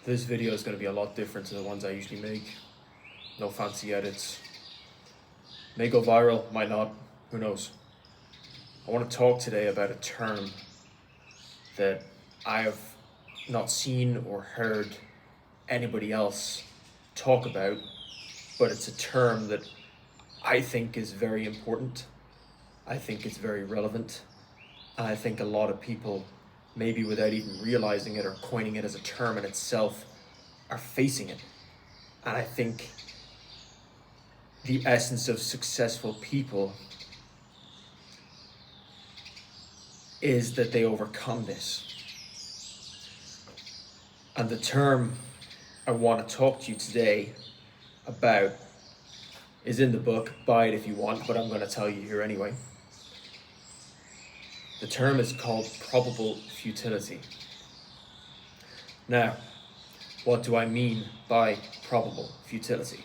This video is going to be a lot different to the ones I usually make. No fancy edits. May go viral, might not, who knows. I want to talk today about a term that I have not seen or heard anybody else talk about, but it's a term that I think is very important. I think it's very relevant. And I think a lot of people, maybe without even realizing it or coining it as a term in itself, are facing it. And I think the essence of successful people is that they overcome this. And the term I want to talk to you today about is in the book. Buy it if you want, but I'm going to tell you here anyway. The term is called probable futility. Now, what do I mean by probable futility?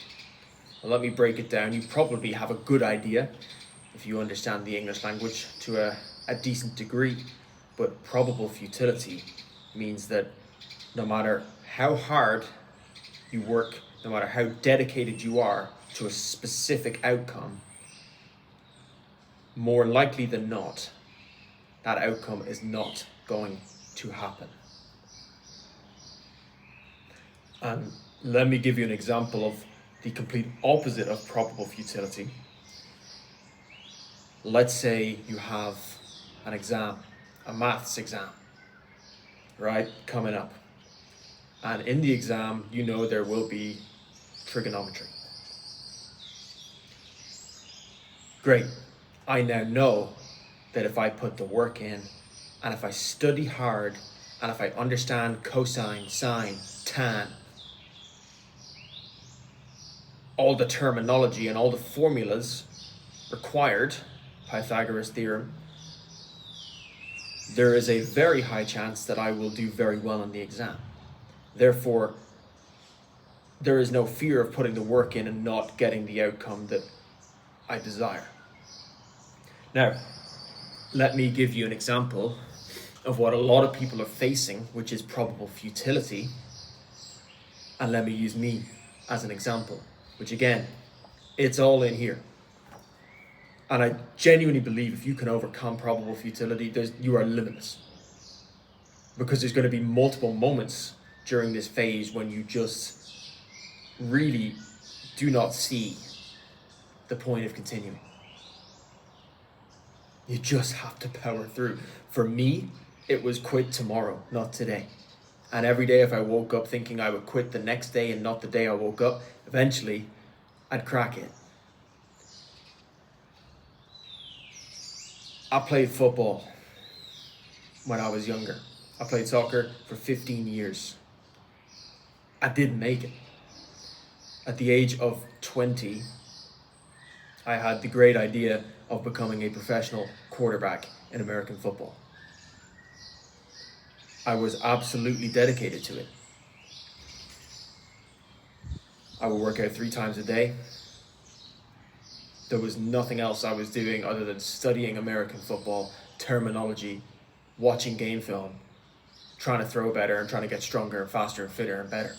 Well, let me break it down. You probably have a good idea if you understand the English language to a decent degree, but probable futility means that no matter how hard you work, no matter how dedicated you are to a specific outcome, more likely than not, that outcome is not going to happen. And let me give you an example of the complete opposite of probable futility. Let's say you have an exam, a maths exam, right, coming up. And in the exam, you know there will be trigonometry. Great. I now know that if I put the work in, and if I study hard, and if I understand cosine, sine, tan, all the terminology and all the formulas required, Pythagoras theorem, there is a very high chance that I will do very well in the exam. Therefore, there is no fear of putting the work in and not getting the outcome that I desire. Now, let me give you an example of what a lot of people are facing, which is probable futility. And let me use me as an example, which again, it's all in here. And I genuinely believe if you can overcome probable futility, you are limitless. Because there's going to be multiple moments during this phase when you just really do not see the point of continuing. You just have to power through. For me, it was quit tomorrow, not today. And every day if I woke up thinking I would quit the next day and not the day I woke up, eventually I'd crack it. I played football when I was younger. I played soccer for 15 years. I didn't make it. At the age of 20, I had the great idea of becoming a professional quarterback in American football. I was absolutely dedicated to it. I would work out 3 times a day. There was nothing else I was doing other than studying American football, terminology, watching game film, trying to throw better and trying to get stronger and faster and fitter and better.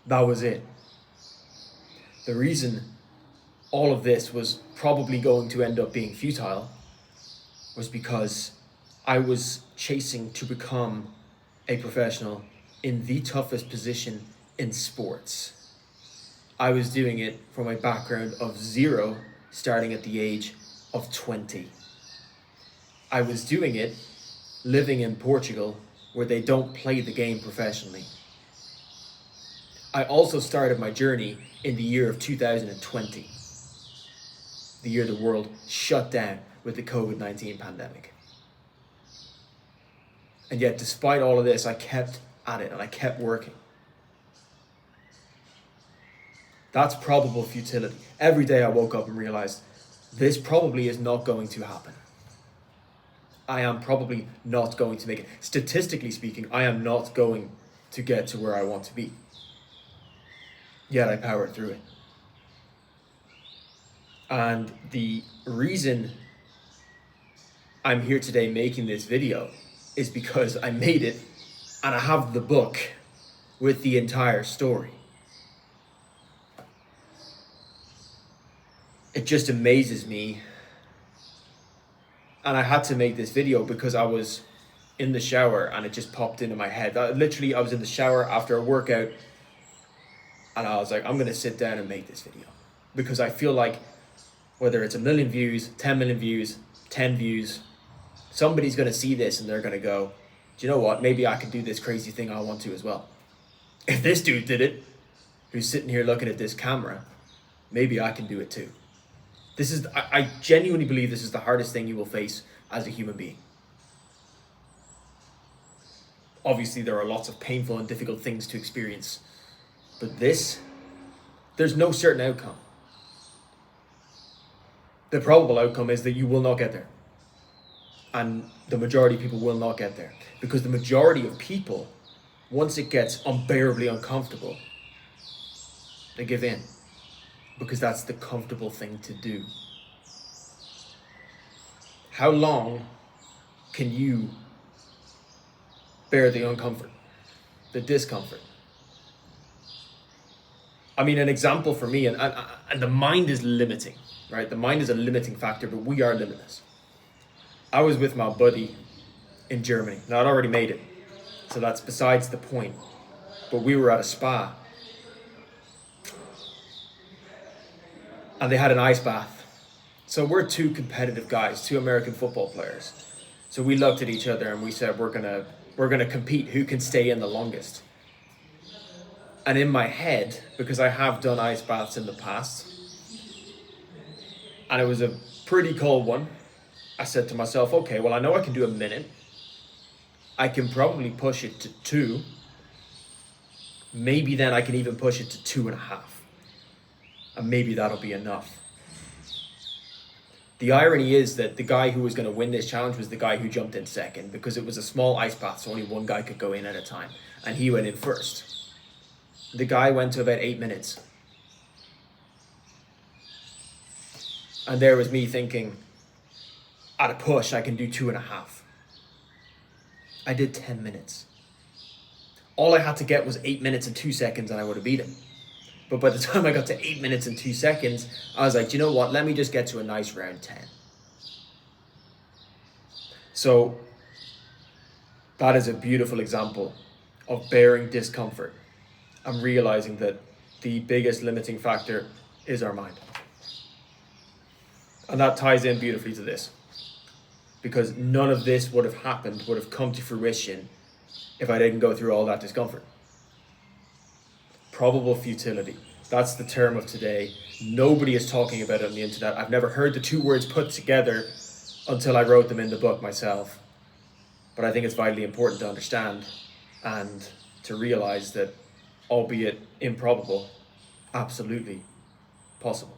That was it. The reason all of this was probably going to end up being futile was because I was chasing to become a professional in the toughest position in sports. I was doing it from a background of 0, starting at the age of 20. I was doing it living in Portugal, where they don't play the game professionally. I also started my journey in the year of 2020, the year the world shut down with the COVID-19 pandemic. And yet, despite all of this, I kept at it and I kept working. That's probable futility. Every day I woke up and realized this probably is not going to happen. I am probably not going to make it. Statistically speaking, I am not going to get to where I want to be. Yet I powered through it. And the reason I'm here today making this video is because I made it and I have the book with the entire story. It just amazes me. And I had to make this video because I was in the shower and it just popped into my head. I was in the shower after a workout and I was like, I'm going to sit down and make this video. Because I feel like whether it's 1 million views, 10 million views, 10 views, somebody's going to see this and they're going to go, do you know what? Maybe I can do this crazy thing I want to as well. If this dude did it, who's sitting here looking at this camera, maybe I can do it too. I genuinely believe this is the hardest thing you will face as a human being. Obviously, there are lots of painful and difficult things to experience, but there's no certain outcome. The probable outcome is that you will not get there. And the majority of people will not get there. Because the majority of people, once it gets unbearably uncomfortable, they give in. Because that's the comfortable thing to do. How long can you bear the uncomfort, the discomfort? I mean, an example for me, and the mind is limiting, right? The mind is a limiting factor, but we are limitless. I was with my buddy in Germany. Now, I'd already made it, so that's besides the point. But we were at a spa, and they had an ice bath. So we're two competitive guys, two American football players. So we looked at each other and we said, we're gonna compete. Who can stay in the longest? And in my head, because I have done ice baths in the past, and it was a pretty cold one, I said to myself, okay, well, I know I can do a minute. I can probably push it to 2. Maybe then I can even push it to 2.5. And maybe that'll be enough. The irony is that the guy who was going to win this challenge was the guy who jumped in second, because it was a small ice bath, so only one guy could go in at a time. And he went in first. The guy went to about 8 minutes. And there was me thinking, at a push, I can do 2.5. I did 10 minutes. All I had to get was 8 minutes and 2 seconds and I would have beat him. But by the time I got to 8 minutes and 2 seconds, I was like, do you know what? Let me just get to a nice round 10. So that is a beautiful example of bearing discomfort and realizing that the biggest limiting factor is our mind. And that ties in beautifully to this, because none of this would have come to fruition if I didn't go through all that discomfort. Probable futility. That's the term of today. Nobody is talking about it on the internet. I've never heard the two words put together until I wrote them in the book myself. But I think it's vitally important to understand and to realize that, albeit improbable, absolutely possible.